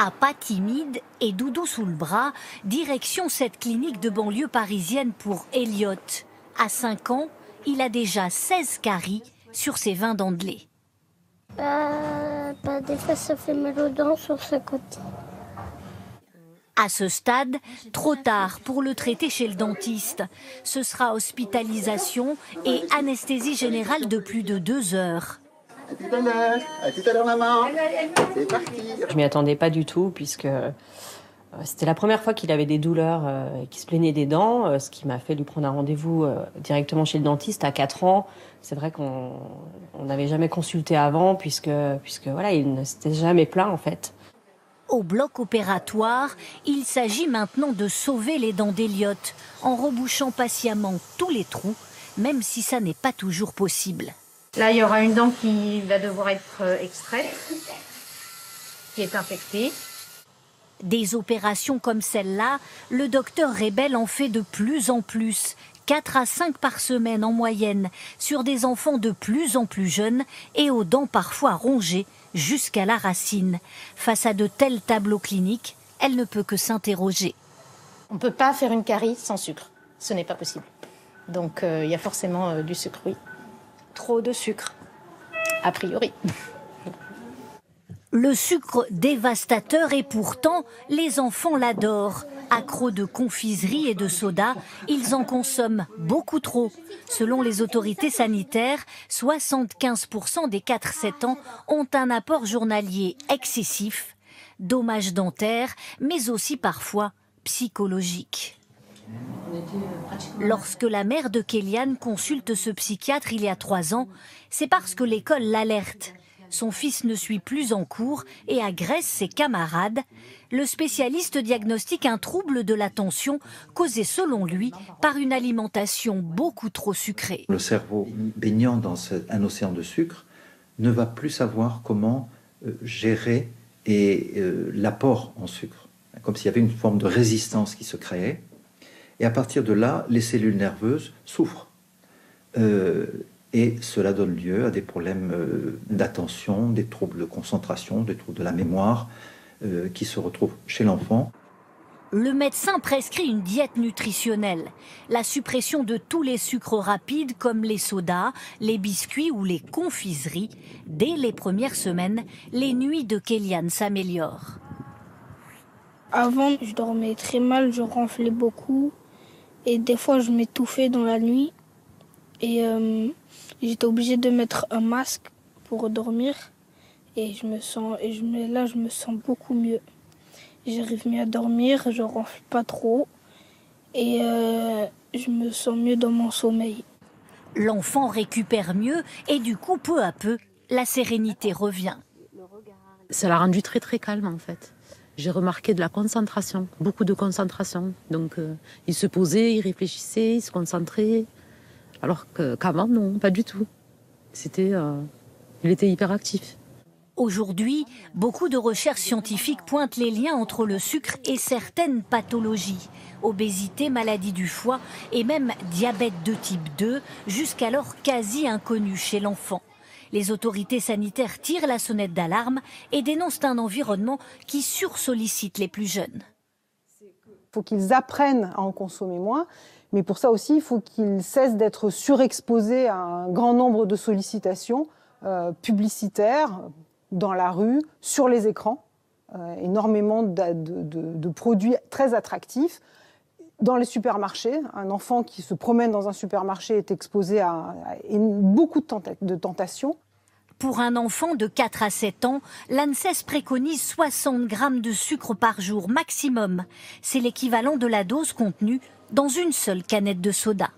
À pas timide et doudou sous le bras, direction cette clinique de banlieue parisienne pour Elliot. À 5 ans, il a déjà 16 caries sur ses 20 dents de lait. Des fois, ça fait mal aux dents sur ce côté. À ce stade, trop tard pour le traiter chez le dentiste. Ce sera hospitalisation et anesthésie générale de plus de 2 heures. À tout à l'heure, maman. C'est parti. Je m'y attendais pas du tout puisque c'était la première fois qu'il avait des douleurs et qu'il se plaignait des dents, ce qui m'a fait lui prendre un rendez-vous directement chez le dentiste à 4 ans. C'est vrai qu'on n'avait jamais consulté avant puisque voilà, il ne s'était jamais plaint en fait. Au bloc opératoire, il s'agit maintenant de sauver les dents d'Elliot en rebouchant patiemment tous les trous, même si ça n'est pas toujours possible. Là, il y aura une dent qui va devoir être extraite, qui est infectée. Des opérations comme celle-là, le docteur Rebel en fait de plus en plus, 4 à 5 par semaine en moyenne, sur des enfants de plus en plus jeunes et aux dents parfois rongées jusqu'à la racine. Face à de tels tableaux cliniques, elle ne peut que s'interroger. On ne peut pas faire une carie sans sucre, ce n'est pas possible. Donc il y a forcément du sucre, oui. Trop de sucre. A priori. Le sucre dévastateur et pourtant, les enfants l'adorent. Accros de confiserie et de soda, ils en consomment beaucoup trop. Selon les autorités sanitaires, 75% des 4-7 ans ont un apport journalier excessif, dommages dentaires, mais aussi parfois psychologiques. Lorsque la mère de Kélian consulte ce psychiatre il y a 3 ans, c'est parce que l'école l'alerte. Son fils ne suit plus en cours et agresse ses camarades. Le spécialiste diagnostique un trouble de l'attention causé selon lui par une alimentation beaucoup trop sucrée. Le cerveau baignant dans un océan de sucre ne va plus savoir comment gérer l'apport en sucre. Comme s'il y avait une forme de résistance qui se créait. Et à partir de là, les cellules nerveuses souffrent. Et cela donne lieu à des problèmes d'attention, des troubles de concentration, des troubles de la mémoire qui se retrouvent chez l'enfant. Le médecin prescrit une diète nutritionnelle, la suppression de tous les sucres rapides comme les sodas, les biscuits ou les confiseries. Dès les premières semaines, les nuits de Kélian s'améliorent. Avant, je dormais très mal, je ronflais beaucoup et des fois je m'étouffais dans la nuit et j'étais obligée de mettre un masque pour dormir et je me sens beaucoup mieux. J'arrive mieux à dormir, je ronfle pas trop et je me sens mieux dans mon sommeil. L'enfant récupère mieux et du coup, peu à peu, la sérénité revient. Ça l'a rendu très très calme en fait. J'ai remarqué de la concentration, beaucoup de concentration. Donc il se posait, il réfléchissait, il se concentrait. Alors qu'avant, non, pas du tout. Il était hyperactif. Aujourd'hui, beaucoup de recherches scientifiques pointent les liens entre le sucre et certaines pathologies. Obésité, maladie du foie et même diabète de type 2, jusqu'alors quasi inconnu chez l'enfant. Les autorités sanitaires tirent la sonnette d'alarme et dénoncent un environnement qui sursollicite les plus jeunes. Il faut qu'ils apprennent à en consommer moins. Mais pour ça aussi, il faut qu'ils cessent d'être surexposés à un grand nombre de sollicitations publicitaires dans la rue, sur les écrans. Énormément de produits très attractifs. Dans les supermarchés, un enfant qui se promène dans un supermarché est exposé à beaucoup de tentations. Pour un enfant de 4 à 7 ans, l'ANSES préconise 60 grammes de sucre par jour maximum. C'est l'équivalent de la dose contenue dans une seule canette de soda.